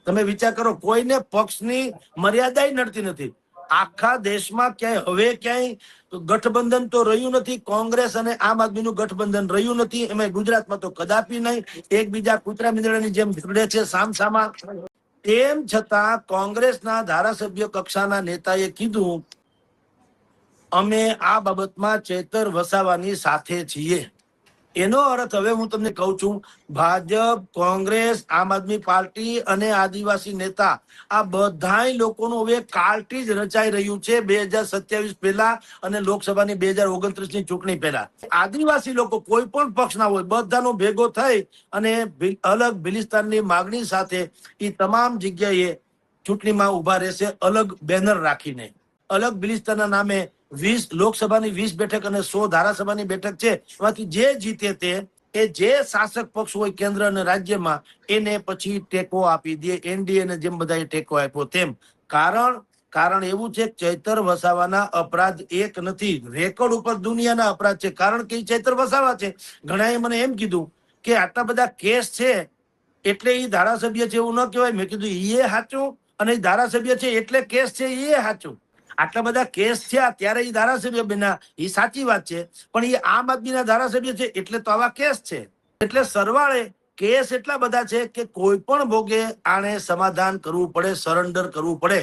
તમે વિચાર કરો, કોઈને પક્ષની મર્યાદા નડતી નથી. આખા દેશમાં ક્યાંય ગઠબંધન તો રહ્યું નથી. કોંગ્રેસ અને આમ આદમીનું ગઠબંધન રહ્યું નથી. એમાં ગુજરાતમાં તો કદાપી નહીં. એકબીજા કૂતરા મીંદડાની જેમ ભીડે છે સામસામા. તેમ છતાં કોંગ્રેસના ધારાસભ્ય કક્ષાના નેતાએ કીધું, અમે આ બાબતમાં ચેતર વસાવાની સાથે છીએ. એનો અર્થ હવે હું તમને કહું છું, ભાજપ, કોંગ્રેસ, આમ આદમી પાર્ટી અને આદિવાસી નેતા આ બધાય લોકોનું હવે કાર્ટેજ રચાઈ રહ્યું છે 2027 પહેલા અને લોકસભાની 2029ની ચૂંટણી પહેલા. આદિવાસી લોકો કોઈ પણ પક્ષના હોય, બધાનો ભેગો થઈ અને અલગ ભિલિસ્તાનની માગણી સાથે એ તમામ જગ્યાએ ચૂંટણીમાં ઉભા રહેશે, અલગ બેનર રાખીને. અલગ ભિલિસ્તાનના નામે 20 લોકસભાની 20 બેઠક અને 100 ધારાસભાની બેઠક છે. એમાંથી જે જીતે તે જે શાસક પક્ષ હોય કેન્દ્ર અને રાજ્યમાં એને પછી ટેકો આપી દે, એનડીએ ને જેમ બધાએ ટેકો આપ્યો તેમ. કારણ એવું છે, ચૈતર વસાવાના અપરાધ એક નથી, રેકોર્ડ ઉપર દુનિયાના અપરાધ છે. કારણ કે ચૈતર વસાવા છે. ઘણાએ મને એમ કીધું કે આટલા બધા કેસ છે એટલે એ ધારાસભ્ય છે એવું ન કહેવાય. મેં કીધું એ સાચું, અને એ ધારાસભ્ય છે એટલે કેસ છે એ સાચું. આટલા બધા કેસ થયા ત્યારે એ ધારાસભ્ય બન્યા, એ સાચી વાત છે. પણ એ આમ આદમીના ધારાસભ્ય છે એટલે તો આવા કેસ છે. એટલે સરવાળે કેસ એટલા બધા છે કે કોઈ પણ ભોગે આને સમાધાન કરવું પડે, સરેન્ડર કરવું પડે.